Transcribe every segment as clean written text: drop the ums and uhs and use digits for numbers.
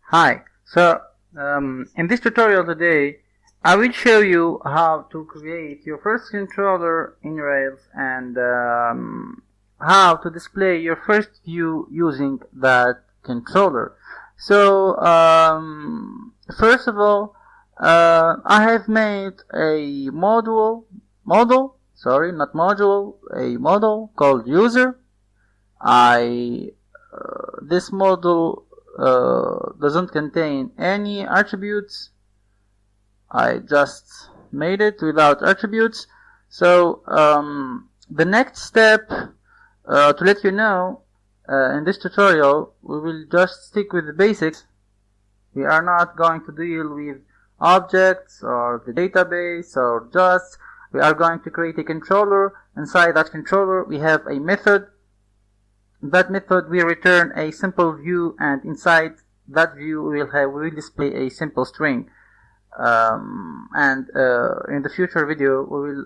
Hi, in this tutorial today I will show you how to create your first controller in Rails and how to display your first view using that controller. First of all, I have made a model called user. This model doesn't contain any attributes. I just made it without attributes. So the next step, to let you know, in this tutorial we will just stick with the basics. We are not going to deal with objects or the database or just we are going to create a controller. Inside that controller we have a method. That method will return a simple view, and inside that view we will display a simple string. In the future video we will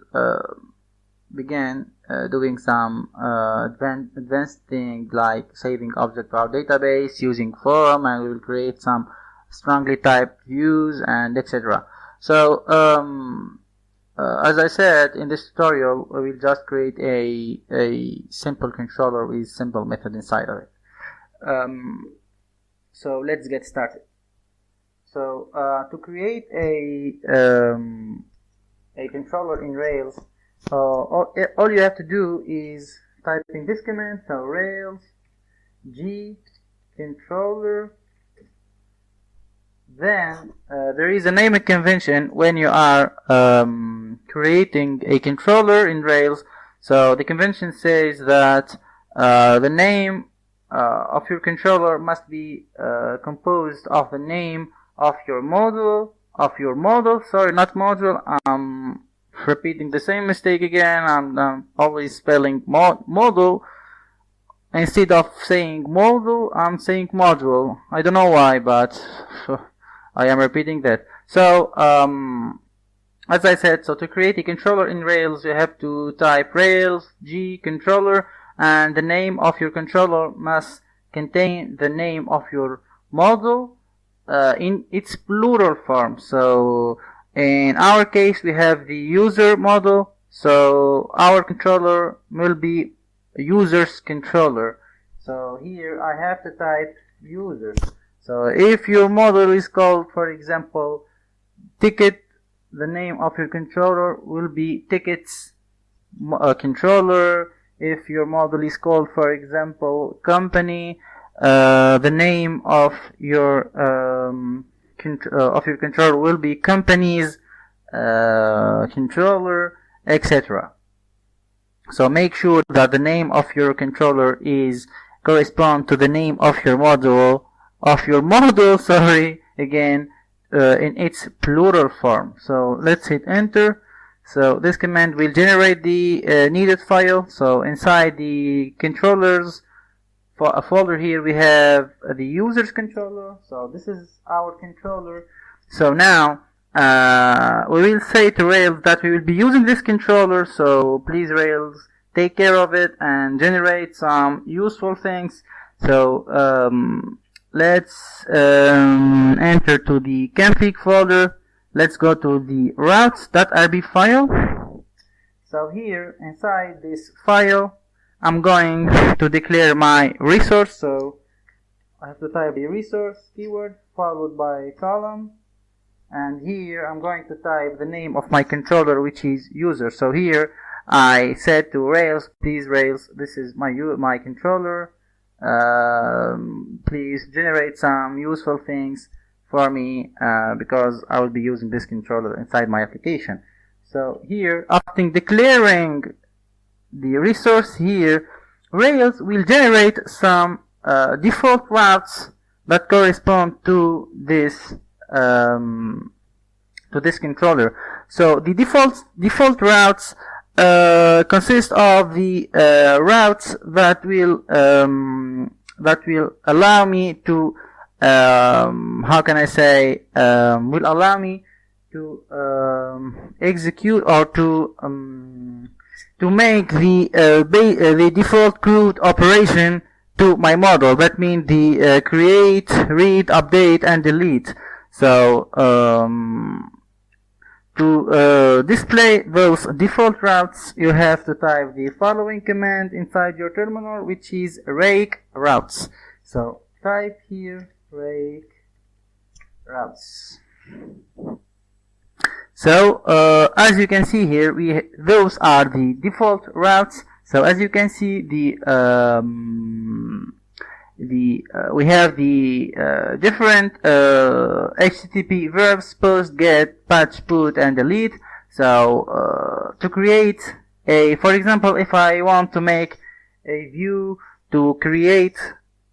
begin doing some advanced things like saving object to our database, using forum, and we will create some strongly typed views and etc. So as I said, in this tutorial we will just create a simple controller with simple method inside of it. So let's get started. So to create a controller in Rails, all you have to do is type in this command, so Rails g controller. Then there is a naming convention when you are creating a controller in Rails. So the convention says that the name of your controller must be composed of the name of your module, sorry, not module. I'm repeating the same mistake again. I'm always spelling module. Instead of saying module, I'm saying module. I don't know why, but I am repeating that. So as I said, so to create a controller in Rails, you have to type Rails g controller, and the name of your controller must contain the name of your module in its plural form. So in our case we have the user module, so our controller will be user's controller. So here I have to type user. So if your model is called, for example, ticket, the name of your controller will be tickets controller. If your model is called, for example, company, the name of your controller will be companies controller, etc. So make sure that the name of your controller is correspond to the name of your module, again in its plural form. So let's hit enter. So this command will generate the needed file. So inside the controllers folder here we have the user's controller. So this is our controller. So now we will say to Rails that we will be using this controller, so please Rails take care of it and generate some useful things. So let's enter to the config folder. Let's go to the routes.rb file. So here inside this file I'm going to declare my resource. So I have to type the resource keyword followed by a column, and here I'm going to type the name of my controller, which is user. So here I said to Rails, please Rails, this is my controller, please generate some useful things for me because I will be using this controller inside my application. So here, after declaring the resource here, Rails will generate some default routes that correspond to this controller. So the default routes consist of the routes that will allow me to will allow me to execute or to make the default CRUD operation to my model. That means the create, read, update, and delete. So to display those default routes, you have to type the following command inside your terminal, which is rake routes. So type here rake routes. So as you can see here, those are the default routes. So as you can see, we have the different HTTP verbs: post, get, patch, put, and delete. So to create for example, if I want to make a view to create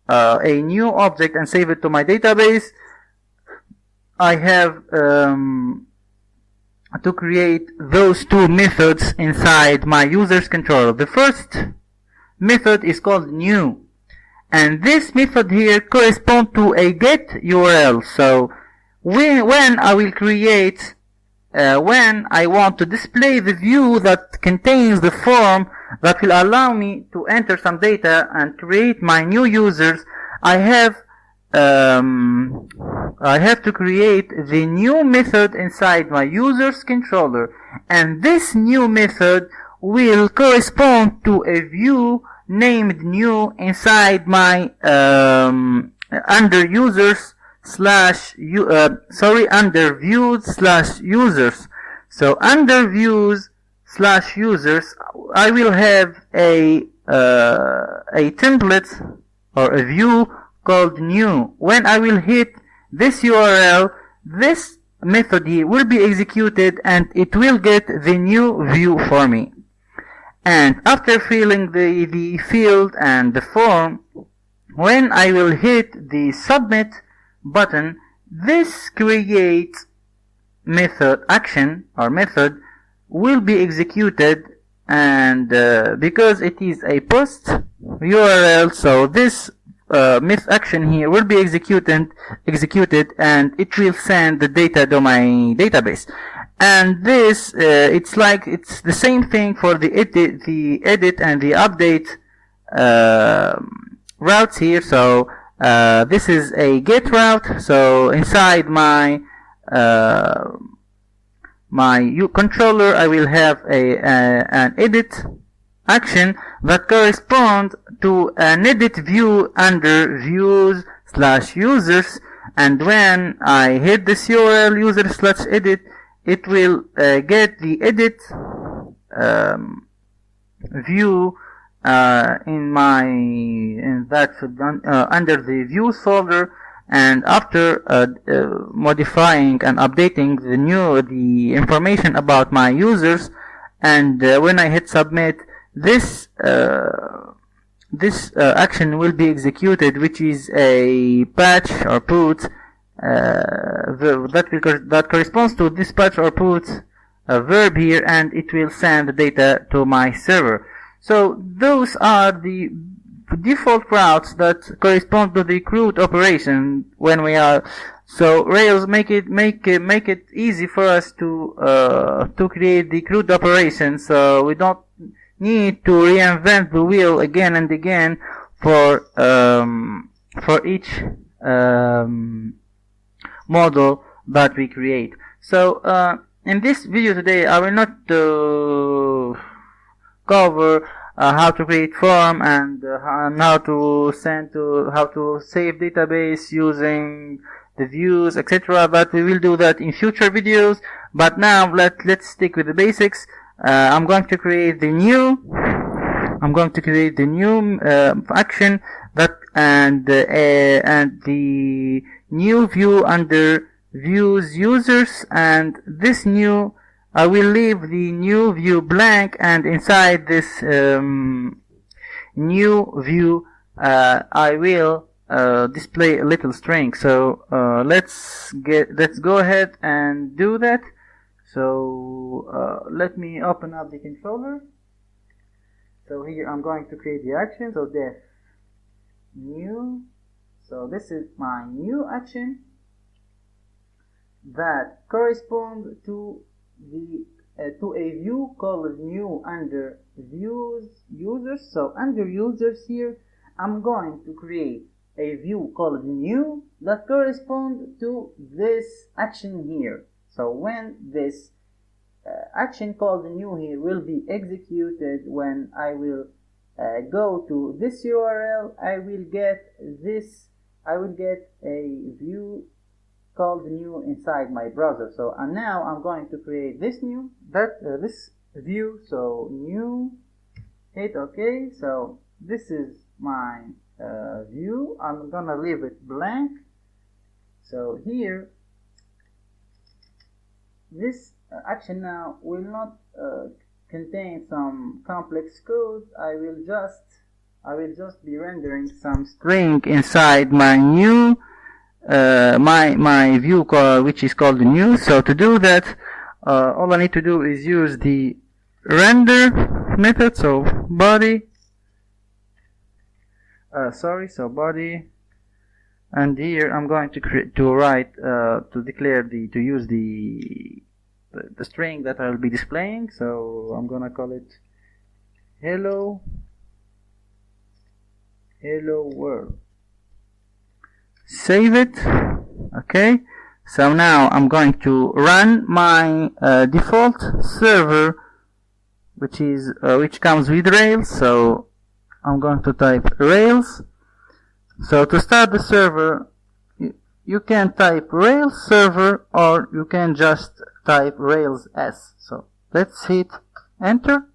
a new object and save it to my database, I have to create those two methods inside my user's controller. The first method is called new, and this method here corresponds to a get URL. So when I will create, when I want to display the view that contains the form that will allow me to enter some data and create my new users, I have to create the new method inside my user's controller, and this new method will correspond to a view named new inside my under users slash under views slash users. So under views slash users, I will have a template or a view called new. When I will hit this URL, this method here will be executed and it will get the new view for me. And after filling the field and the form, when I will hit the submit button, this create method action or method will be executed, and because it is a post URL, so this method action here will be executed and it will send the data to my database. And this it's the same thing for the edit and the update routes here. So this is a get route. So inside my controller, I will have an edit action that corresponds to an edit view under views slash users, and when I hit this URL user slash edit, it will get the edit view under the views folder. And after modifying and updating the information about my users, and when I hit submit, this action will be executed, which is a patch or put that corresponds to this patch or put verb here, and it will send the data to my server. So those are the default routes that correspond to the CRUD operation when we are. So Rails make it easy for us to create the CRUD operation, so we don't need to reinvent the wheel again and again for each model that we create. So in this video today, I will not cover how to create form and how to save database using the views, etc. But we will do that in future videos. But now let's stick with the basics. I'm going to create the new action that and the new view under views users, and this new I will leave the new view blank, and inside this new view I will display a little string. So let's go ahead and do that. So let me open up the controller. So here I'm going to create the action. So def new. So this is my new action that corresponds to a view called new under views users. So under users here, I'm going to create a view called new that corresponds to this action here. So when this action called new here will be executed, when I will go to this URL, I will get a view called new inside my browser. So and now I'm going to create this this view. So new, hit OK. So this is my view. I'm gonna leave it blank. So here, this action now will not contain some complex code. I will just be rendering some string inside my new my view which is called new. So to do that, all I need to do is use the render method. So body, body, and here I'm going to use the string that I'll be displaying. So I'm gonna call it hello world. Save it. Okay, so now I'm going to run my default server, which comes with Rails. So I'm going to type Rails. So to start the server, you can type Rails server, or you can just type Rails S. So let's hit enter.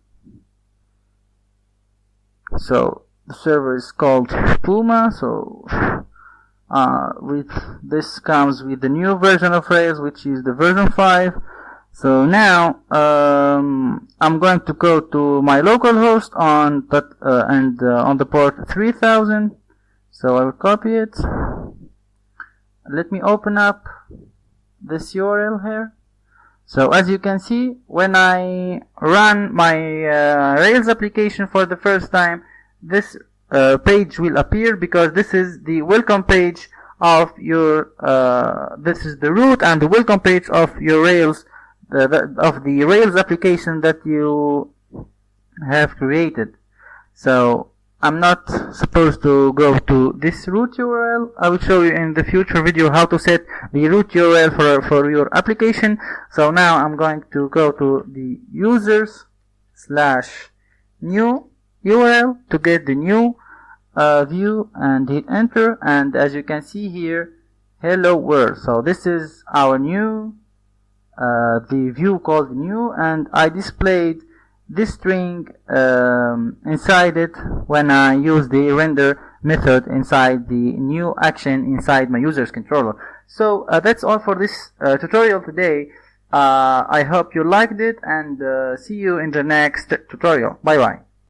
So the server is called Puma. So with this comes with the new version of Rails, which is the version 5. So now I'm going to go to my localhost on the port 3000. So I will copy it. Let me open up this URL here. So as you can see, when I run my Rails application for the first time, this page will appear, because this is the welcome page of your this is the root and the welcome page of your Rails, of the Rails application that you have created. So I'm not supposed to go to this root URL. I will show you in the future video how to set the root URL for your application. So now I'm going to go to the users/new URL to get the new view and hit enter. And as you can see here, hello world. So this is our new the view called new, and I displayed this string inside it when I use the render method inside the new action inside my user's controller. So that's all for this tutorial today. I hope you liked it, and see you in the next tutorial. Bye bye.